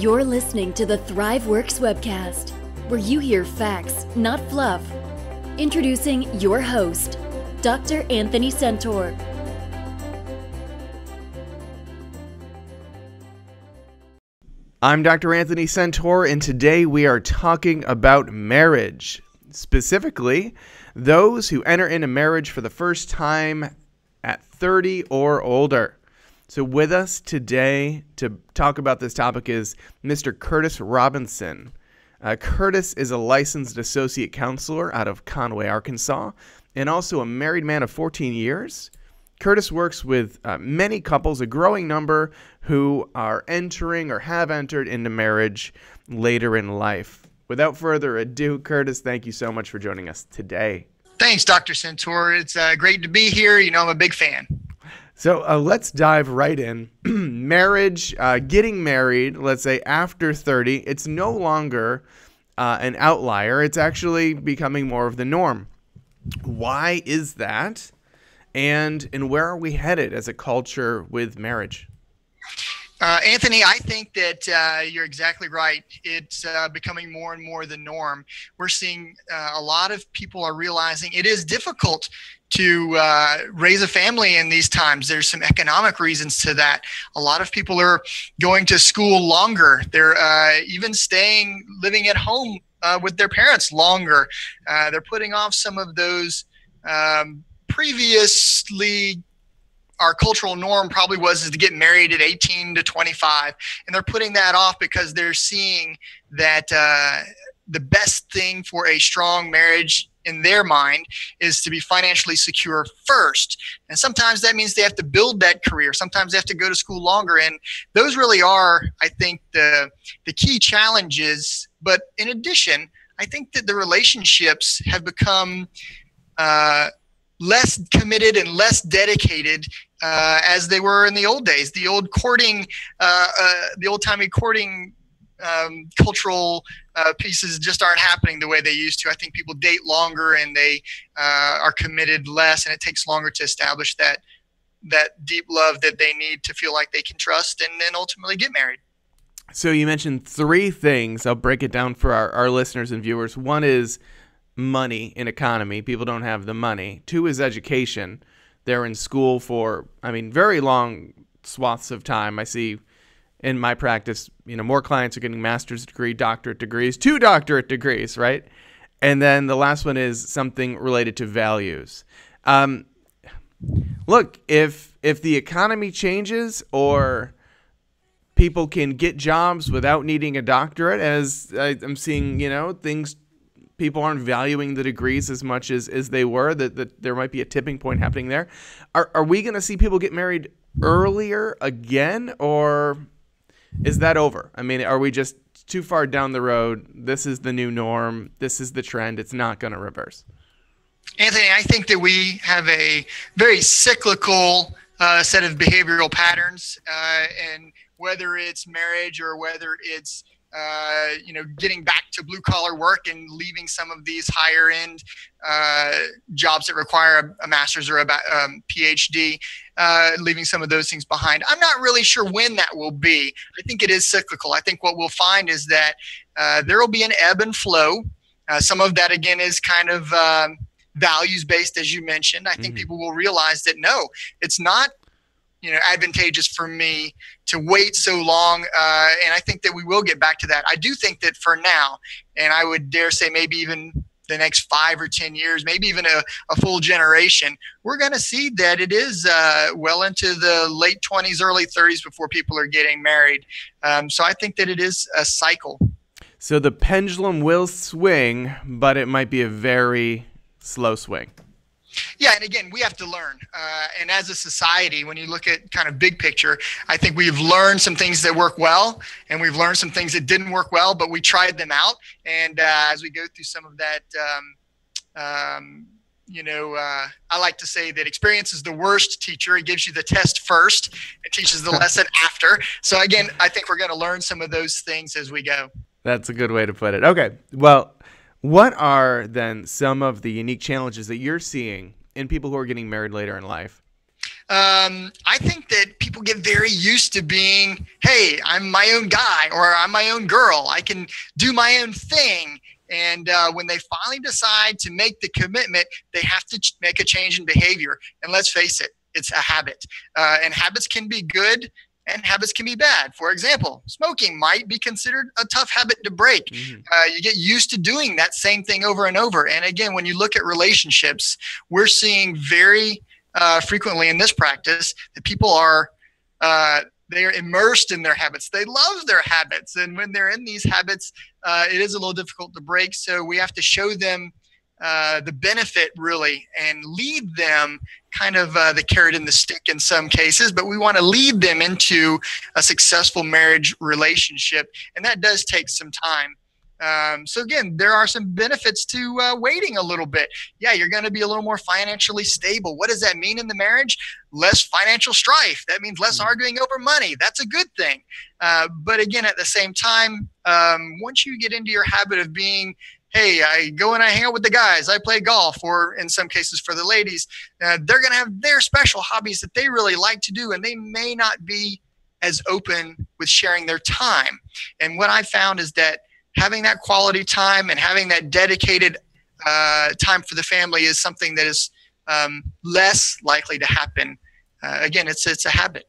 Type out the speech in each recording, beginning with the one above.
You're listening to the ThriveWorks webcast, where you hear facts, not fluff. Introducing your host, Dr. Anthony Sentor. I'm Dr. Anthony Sentor, and today we are talking about marriage. Specifically, those who enter into marriage for the first time at 30 or older. So with us today to talk about this topic is Mr. Curtis Robinson. Curtis is a licensed associate counselor out of Conway, Arkansas, and also a married man of 14 years. Curtis works with many couples, a growing number, who are entering or have entered into marriage later in life. Without further ado, Curtis, thank you so much for joining us today. Thanks, Dr. Sentor. It's great to be here. You know, I'm a big fan. So let's dive right in. Marriage, getting married, let's say after 30, it's no longer an outlier. It's actually becoming more of the norm. Why is that? And where are we headed as a culture with marriage? Anthony, I think that you're exactly right. It's becoming more and more the norm. We're seeing a lot of people are realizing it is difficult to raise a family in these times. There's some economic reasons to that. A lot of people are going to school longer. They're even living at home with their parents longer. They're putting off some of those previously. Our cultural norm probably was to get married at 18 to 25, and they're putting that off because they're seeing that the best thing for a strong marriage in their mind is to be financially secure first. And sometimes that means they have to build that career. Sometimes they have to go to school longer. And those really are, I think, the key challenges. But in addition, I think that the relationships have become less committed and less dedicated as they were in the old days. The old courting, the old-timey courting cultural pieces just aren't happening the way they used to. I think people date longer and they are committed less, and it takes longer to establish that deep love that they need to feel like they can trust and then ultimately get married. So you mentioned three things. I'll break it down for our listeners and viewers. One is money and economy. People don't have the money. Two is education. They're in school for, very long swaths of time. I see in my practice, more clients are getting master's degree, doctorate degrees, 2 doctorate degrees, right? And then the last one is something related to values. Look, if the economy changes or people can get jobs without needing a doctorate, as I'm seeing, things, people aren't valuing the degrees as much as they were, that there might be a tipping point happening there. Are we going to see people get married earlier again, or is that over? Are we just too far down the road? This is the new norm. This is the trend. It's not going to reverse. Anthony, I think that we have a very cyclical set of behavioral patterns, and whether it's marriage or whether it's getting back to blue collar work and leaving some of these higher end jobs that require a master's or a PhD, leaving some of those things behind. I'm not really sure when that will be. I think it is cyclical. I think what we'll find is that there will be an ebb and flow. Some of that, again, is kind of values based, as you mentioned. I think people will realize that, no, it's not advantageous for me to wait so long. And I think that we will get back to that. I do think that for now, and I would dare say maybe even the next 5 or 10 years, maybe even a full generation, we're going to see that it is well into the late 20s, early 30s before people are getting married. So I think that it is a cycle. So the pendulum will swing, but it might be a very slow swing. Yeah, and again, we have to learn. And as a society, when you look at kind of big picture, I think we've learned some things that work well, and we've learned some things that didn't work well, but we tried them out. And as we go through some of that, I like to say that experience is the worst teacher. It gives you the test first and teaches the lesson after. So again, I think we're going to learn some of those things as we go. That's a good way to put it. Okay, well, what are then some of the unique challenges that you're seeing in people who are getting married later in life? I think that people get very used to being, hey, I'm my own guy or I'm my own girl. I can do my own thing. And when they finally decide to make the commitment, they have to make a change in behavior. And let's face it, it's a habit. And habits can be good and habits can be bad. For example, smoking might be considered a tough habit to break. You get used to doing that same thing over and over. And again, when you look at relationships, we're seeing very frequently in this practice that people are they are immersed in their habits. They love their habits. And when they're in these habits, it is a little difficult to break. So we have to show them the benefit really and lead them kind of the carrot and the stick in some cases, but we want to lead them into a successful marriage relationship. And that does take some time. So again, there are some benefits to waiting a little bit. Yeah, you're going to be a little more financially stable. What does that mean in the marriage? Less financial strife. That means less arguing over money. That's a good thing. But again, at the same time, once you get into your habit of being, hey, I go and I hang out with the guys, I play golf, or in some cases for the ladies, they're going to have their special hobbies that they really like to do, and they may not be as open with sharing their time. And what I found is that having that quality time and having that dedicated time for the family is something that is less likely to happen. Again, it's a habit.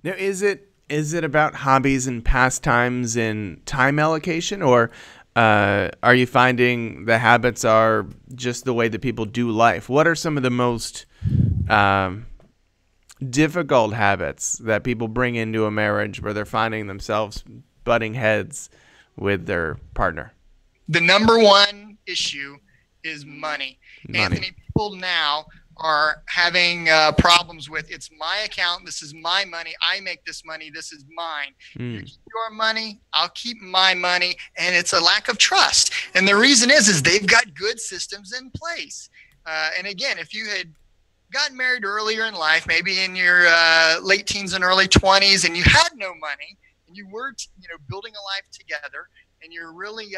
Now, is it about hobbies and pastimes and time allocation, or are you finding the habits are just the way that people do life? What are some of the most difficult habits that people bring into a marriage where they're finding themselves butting heads with their partner? The number one issue is money. Anthony, people now are having problems with, it's my account, this is my money, I make this money, this is mine. You keep your money, I'll keep my money, and it's a lack of trust. And the reason is they've got good systems in place. And again, if you had gotten married earlier in life, maybe in your late teens and early 20s, and you had no money, and you were building a life together, and you're really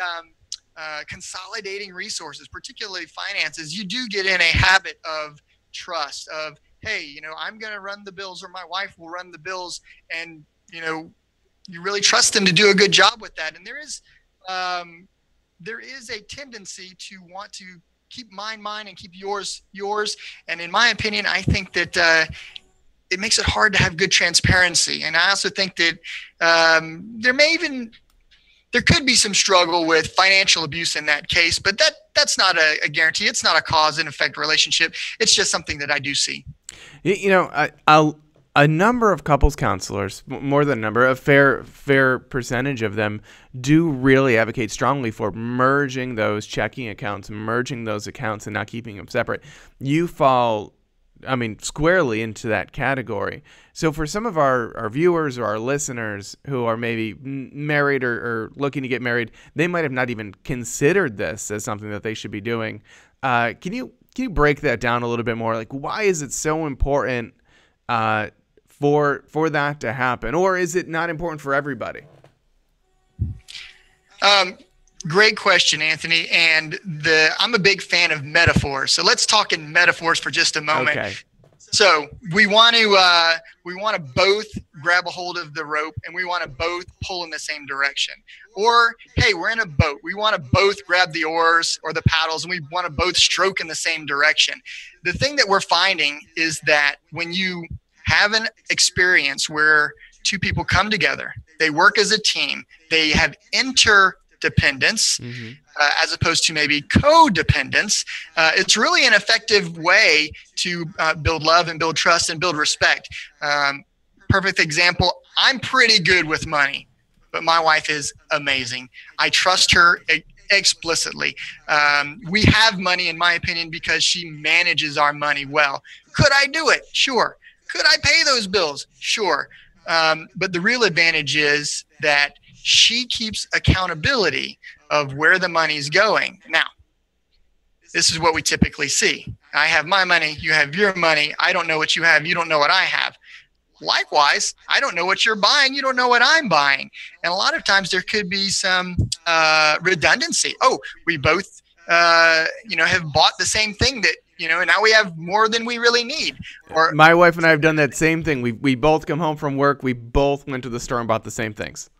consolidating resources, particularly finances, you do get in a habit of trust of, hey, I'm going to run the bills, or my wife will run the bills, and you really trust them to do a good job with that. And there is a tendency to want to keep mine and keep yours. And in my opinion, I think that it makes it hard to have good transparency. And I also think that there could be some struggle with financial abuse in that case, but that's not a guarantee. It's not a cause and effect relationship. It's just something that I do see. A number of couples counselors, more than a number, a fair percentage of them do really advocate strongly for merging those checking accounts, merging those accounts and not keeping them separate. You fall squarely into that category. So for some of our viewers or our listeners who are maybe married or looking to get married, they might have not even considered this as something that they should be doing. Can you break that down a little bit more? Like, why is it so important for that to happen? Or is it not important for everybody? Great question, Anthony. And I'm a big fan of metaphors. So let's talk in metaphors for just a moment. Okay. So we want to both grab a hold of the rope, and we want to both pull in the same direction. Or, hey, we're in a boat. We want to both grab the oars or the paddles, and we want to both stroke in the same direction. The thing that we're finding is that when you have an experience where two people come together, they work as a team, they have interdependence, as opposed to maybe codependence, it's really an effective way to build love and build trust and build respect. Perfect example, I'm pretty good with money, but my wife is amazing. I trust her explicitly. We have money, in my opinion, because she manages our money well. Could I do it? Sure. Could I pay those bills? Sure. But the real advantage is that she keeps accountability of where the money's going. Now, this is what we typically see. I have my money, you have your money. I don't know what you have, you don't know what I have. Likewise, I don't know what you're buying, you don't know what I'm buying. And a lot of times there could be some redundancy. Oh, we both have bought the same thing that and now we have more than we really need. Or my wife and I have done that same thing. We both come home from work. We both went to the store and bought the same things.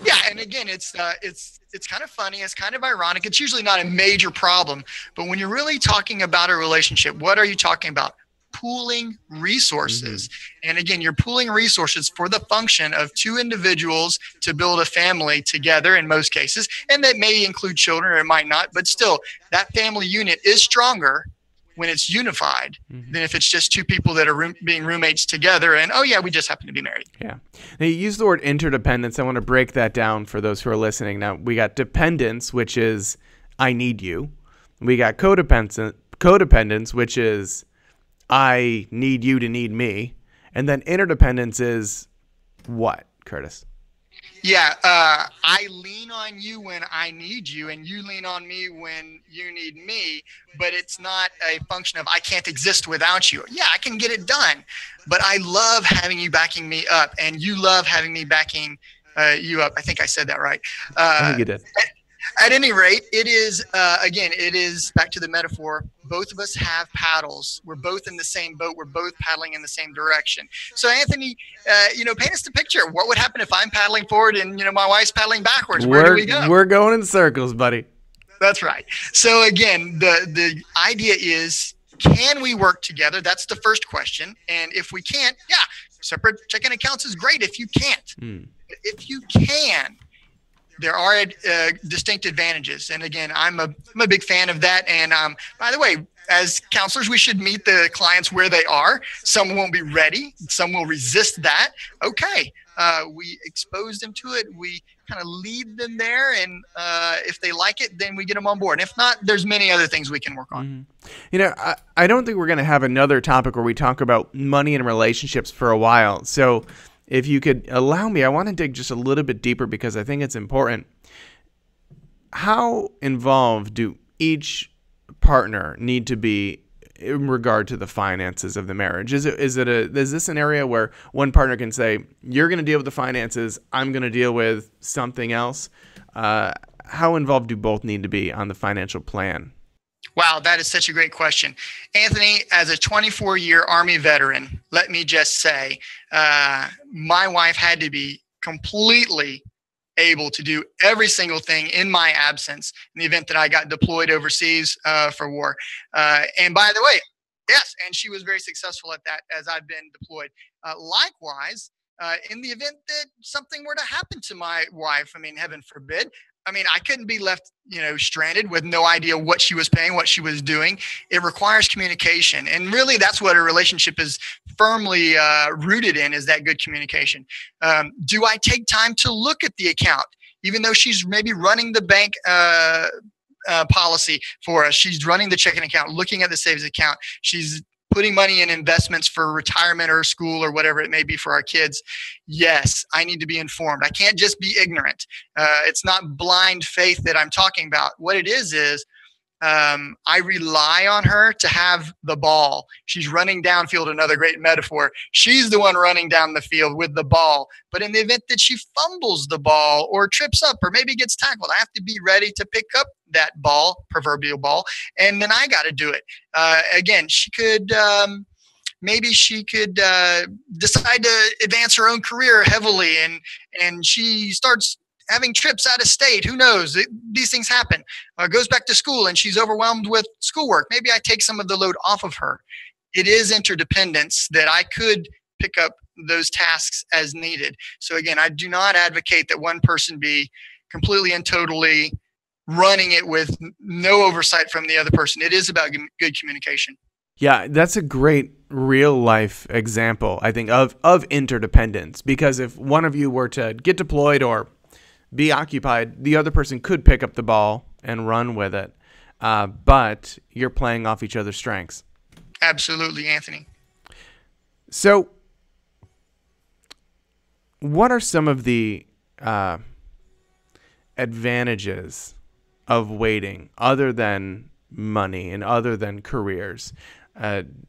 Yeah, and again, it's kind of funny. It's kind of ironic. It's usually not a major problem, but when you're really talking about a relationship, what are you talking about? Pooling resources. And again, you're pooling resources for the function of two individuals to build a family together in most cases, and that may include children or it might not, but still, that family unit is stronger when it's unified than if it's just two people that are being roommates together and, oh yeah, we just happen to be married. Yeah. Now, you use the word interdependence. I want to break that down for those who are listening. Now, we got dependence, which is I need you. We got codependence, which is I need you to need me. And then interdependence is what, Curtis? Yeah, I lean on you when I need you, and you lean on me when you need me, but it's not a function of I can't exist without you. Yeah, I can get it done, but I love having you backing me up, and you love having me backing you up. I think I said that right. I think you did. At any rate, it is, again, it is back to the metaphor. Both of us have paddles. We're both in the same boat. We're both paddling in the same direction. So, Anthony, paint us the picture. What would happen if I'm paddling forward and, my wife's paddling backwards? Where do we go? We're going in circles, buddy. That's right. So, again, the idea is, can we work together? That's the first question. And if we can't, yeah, separate checking accounts is great if you can't. If you can, there are distinct advantages. And again, I'm a big fan of that. And by the way, as counselors, we should meet the clients where they are. Some won't be ready. Some will resist that. Okay. We expose them to it. We kind of lead them there. And if they like it, then we get them on board. And if not, there's many other things we can work on. I don't think we're going to have another topic where we talk about money and relationships for a while. So if you could allow me, I want to dig just a little bit deeper because I think it's important. How involved do each partner need to be in regard to the finances of the marriage? Is this an area where one partner can say, you're going to deal with the finances, I'm going to deal with something else? How involved do both need to be on the financial plan? Wow, that is such a great question. Anthony, as a 24-year Army veteran, let me just say, my wife had to be completely able to do every single thing in my absence in the event that I got deployed overseas for war. And by the way, yes, and she was very successful at that as I've been deployed. Likewise, in the event that something were to happen to my wife, heaven forbid, I couldn't be left, stranded with no idea what she was paying, what she was doing. It requires communication. And really, that's what a relationship is firmly rooted in, is that good communication. Do I take time to look at the account, even though she's maybe running the bank policy for us? She's running the checking account, looking at the savings account. She's putting money in investments for retirement or school or whatever it may be for our kids. Yes, I need to be informed. I can't just be ignorant. It's not blind faith that I'm talking about. What it is I rely on her to have the ball. She's running downfield, another great metaphor. She's the one running down the field with the ball. But in the event that she fumbles the ball or trips up or maybe gets tackled, I have to be ready to pick up that ball, proverbial ball, and then I got to do it. Again, she could maybe she could decide to advance her own career heavily, and she starts having trips out of state. Who knows? These things happen. Goes back to school and she's overwhelmed with schoolwork. Maybe I take some of the load off of her. It is interdependence that I could pick up those tasks as needed. So again, I do not advocate that one person be completely and totally running it with no oversight from the other person. It is about good communication. Yeah, that's a great real life example, I think, of interdependence, because if one of you were to get deployed or be occupied, the other person could pick up the ball and run with it, but you're playing off each other's strengths. Absolutely, Anthony. So what are some of the advantages of waiting other than money and other than careers?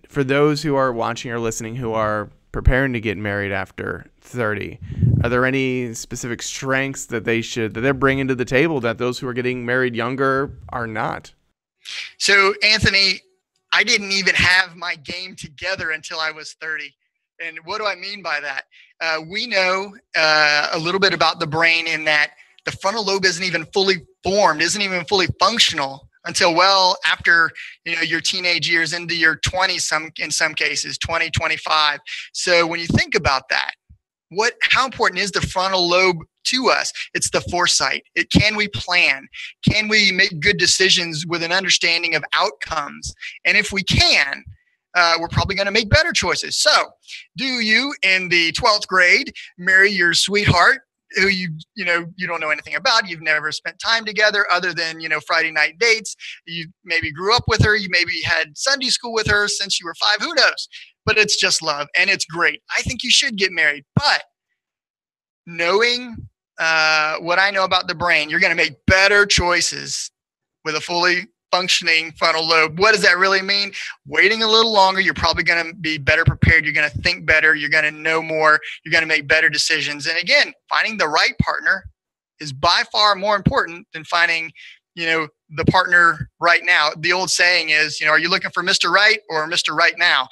For those who are watching or listening who are preparing to get married after 30, are there any specific strengths that they're bringing to the table that those who are getting married younger are not? So, Anthony, I didn't even have my game together until I was 30. And what do I mean by that? We know a little bit about the brain in that the frontal lobe isn't even fully formed, isn't even fully functional until well after your teenage years, into your 20s, in some cases, 20, 25. So when you think about that, how important is the frontal lobe to us? It's the foresight. Can we plan? Can we make good decisions with an understanding of outcomes? And if we can, we're probably going to make better choices. So do you, in the 12th grade, marry your sweetheart who you don't know anything about? You've never spent time together other than, Friday night dates. You maybe grew up with her. You maybe had Sunday school with her since you were 5. Who knows? But it's just love, and it's great. I think you should get married. But knowing what I know about the brain, you're going to make better choices with a fully functioning frontal lobe. What does that really mean? Waiting a little longer, you're probably going to be better prepared. You're going to think better. You're going to know more. You're going to make better decisions. And again, finding the right partner is by far more important than finding, the partner right now. The old saying is, are you looking for Mr. Right or Mr. Right now?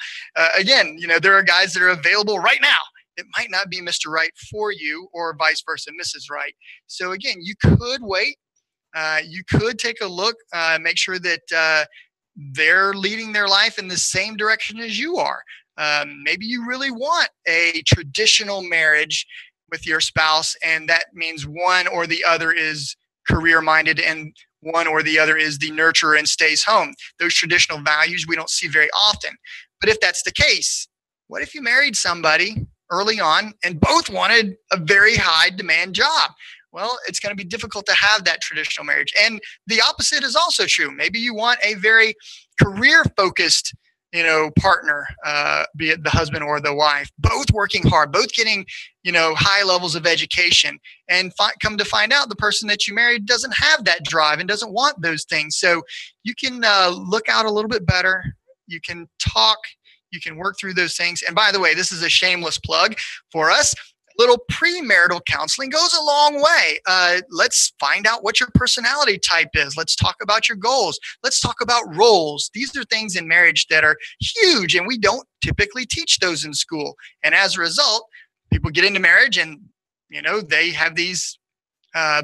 Again, there are guys that are available right now. It might not be Mr. Right for you, or vice versa, Mrs. Right. So again, you could wait. You could take a look, make sure that they're leading their life in the same direction as you are. Maybe you really want a traditional marriage with your spouse, and that means one or the other is career-minded and one or the other is the nurturer and stays home. Those traditional values we don't see very often. But if that's the case, what if you married somebody early on and both wanted a very high demand job? Well, it's going to be difficult to have that traditional marriage. And the opposite is also true. Maybe you want a very career-focused, partner, be it the husband or the wife, both working hard, both getting, high levels of education, and come to find out the person that you married doesn't have that drive and doesn't want those things. So you can look out a little bit better. You can talk. You can work through those things. And by the way, this is a shameless plug for us. Little premarital counseling goes a long way. Let's find out what your personality type is. Let's talk about your goals. Let's talk about roles. These are things in marriage that are huge, and we don't typically teach those in school. And as a result, people get into marriage and, they have these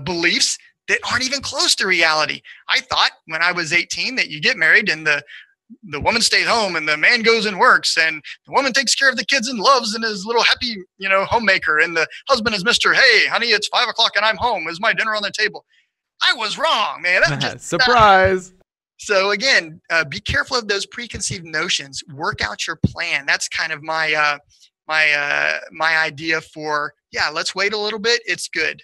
beliefs that aren't even close to reality. I thought when I was 18 that you get married and the woman stays home and the man goes and works, and the woman takes care of the kids and loves and is a little happy, homemaker. And the husband is Mr. Hey, honey, it's 5 o'clock and I'm home. Is my dinner on the table? I was wrong, man. That was just surprise. So again, be careful of those preconceived notions. Work out your plan. That's kind of my idea for, let's wait a little bit. It's good.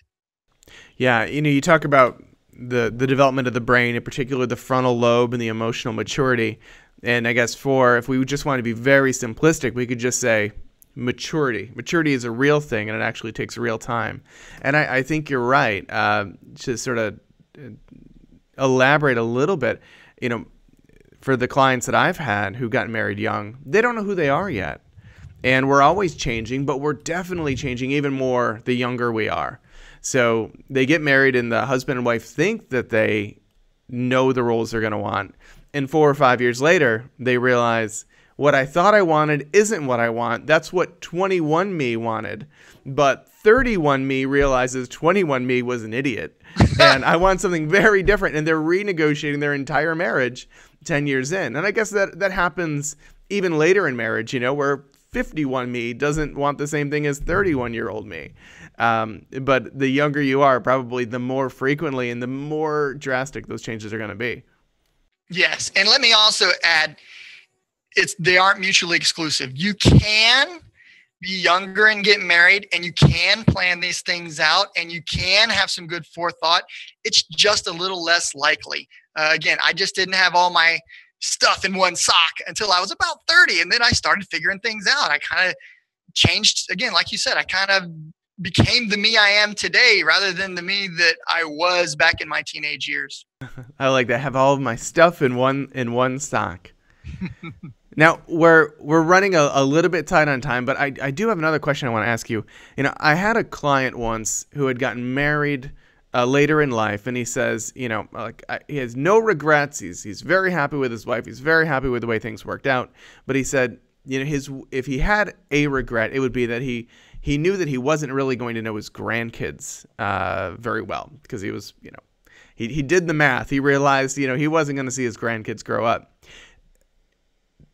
Yeah. You talk about the development of the brain, in particular the frontal lobe and the emotional maturity. And I guess if we just want to be very simplistic, we could just say maturity. Maturity is a real thing, and it actually takes real time. And I think you're right. To sort of elaborate a little bit, for the clients that I've had who got married young, they don't know who they are yet. And we're always changing, but we're definitely changing even more the younger we are. So they get married and the husband and wife think that they know the roles they're going to want. And 4 or 5 years later, they realize what I thought I wanted isn't what I want. That's what 21 me wanted. But 31 me realizes 21 me was an idiot. And I want something very different. And they're renegotiating their entire marriage 10 years in. And I guess that happens even later in marriage, where 51 me doesn't want the same thing as 31-year-old me. But the younger you are, probably the more frequently and the more drastic those changes are going to be. Yes. And let me also add, they aren't mutually exclusive. You can be younger and get married, and you can plan these things out, and you can have some good forethought. It's just a little less likely. Again, I just didn't have all my stuff in one sock until I was about 30. And then I started figuring things out. I kind of changed, again, like you said, I kind of became the me I am today rather than the me that I was back in my teenage years. I like that. Have all of my stuff in one sock. Now we're running a little bit tight on time, but I do have another question I want to ask you. I had a client once who had gotten married later in life, and he says, he has no regrets. He's very happy with his wife. He's very happy with the way things worked out. But he said, if he had a regret, it would be that he knew that he wasn't really going to know his grandkids very well, because he was, he did the math. He realized, he wasn't going to see his grandkids grow up.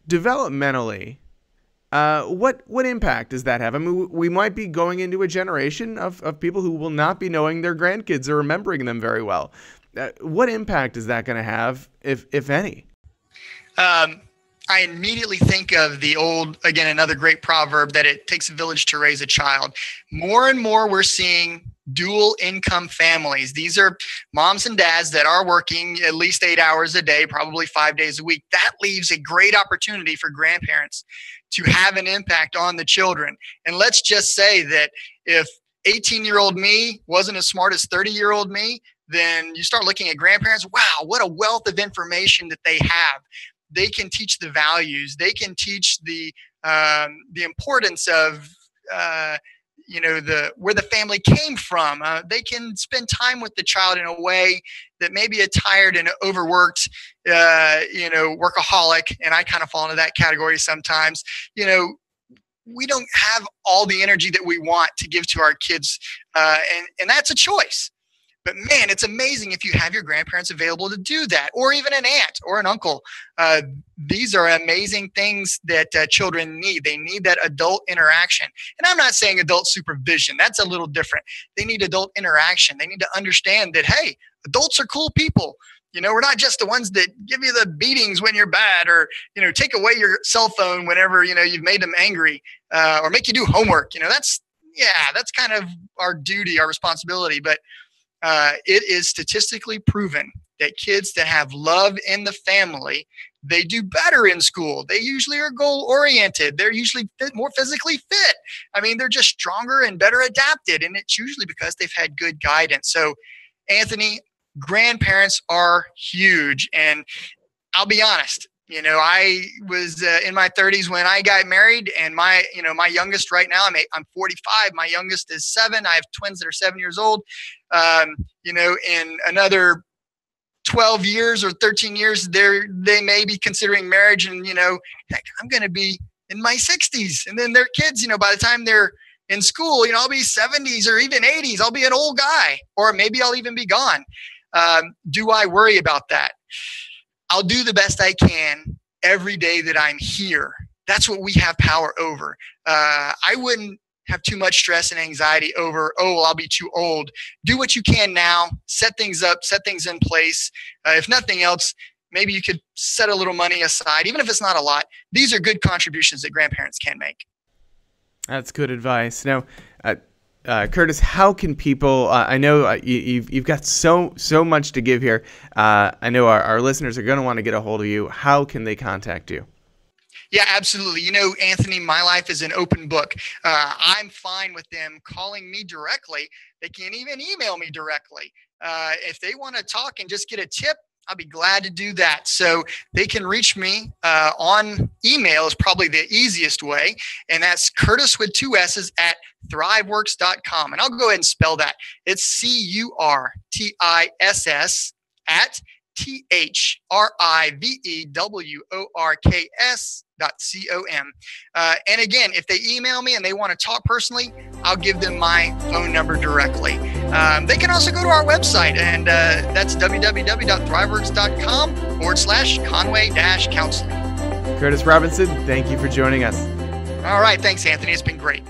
Developmentally, what impact does that have? I mean, we might be going into a generation of people who will not be knowing their grandkids or remembering them very well. What impact is that going to have, if any? I immediately think of the old, again, another great proverb, that it takes a village to raise a child. More and more we're seeing dual income families. These are moms and dads that are working at least 8 hours a day, probably 5 days a week. That leaves a great opportunity for grandparents to have an impact on the children. And let's just say that if 18-year-old me wasn't as smart as 30-year-old me, then you start looking at grandparents. Wow, what a wealth of information that they have. They can teach the values. They can teach the importance of where the family came from. They can spend time with the child in a way that maybe a tired and overworked, workaholic, and I kind of fall into that category sometimes. We don't have all the energy that we want to give to our kids, and that's a choice. But man, it's amazing if you have your grandparents available to do that, or even an aunt or an uncle. These are amazing things that children need. They need that adult interaction. And I'm not saying adult supervision. That's a little different. They need adult interaction. They need to understand that, hey, adults are cool people. We're not just the ones that give you the beatings when you're bad, or, take away your cell phone whenever, you've made them angry, or make you do homework. That's kind of our duty, our responsibility. But it is statistically proven that kids that have love in the family, they do better in school. They usually are goal-oriented. They're usually more physically fit. I mean, they're just stronger and better adapted. And it's usually because they've had good guidance. So, Anthony, grandparents are huge. And I'll be honest, I was in my 30s when I got married, and my youngest right now, I'm 45. My youngest is 7. I have twins that are 7 years old. In another 12 years or 13 years, they may be considering marriage, and heck, I'm going to be in my 60s, and then their kids, by the time they're in school, I'll be 70s or even 80s. I'll be an old guy, or maybe I'll even be gone. Do I worry about that? I'll do the best I can every day that I'm here. That's what we have power over. I wouldn't have too much stress and anxiety over, I'll be too old. Do what you can now. Set things up, set things in place. If nothing else, maybe you could set a little money aside, even if it's not a lot. These are good contributions that grandparents can make. That's good advice. Now, Curtis, how can people? I know you've got so much to give here. I know our listeners are going to want to get a hold of you. How can they contact you? Yeah, absolutely. Anthony, my life is an open book. I'm fine with them calling me directly. They can even email me directly. If they want to talk and just get a tip, I'll be glad to do that. So they can reach me on email is probably the easiest way. And that's Curtis with 2 S's at thriveworks.com. And I'll go ahead and spell that. It's CURTISS at THRIVEWORKS.com. And again, if they email me and they want to talk personally, I'll give them my phone number directly. They can also go to our website, and that's www.thriveworks.com/Conway-counseling. Curtis Robinson, thank you for joining us. All right. Thanks, Anthony. It's been great.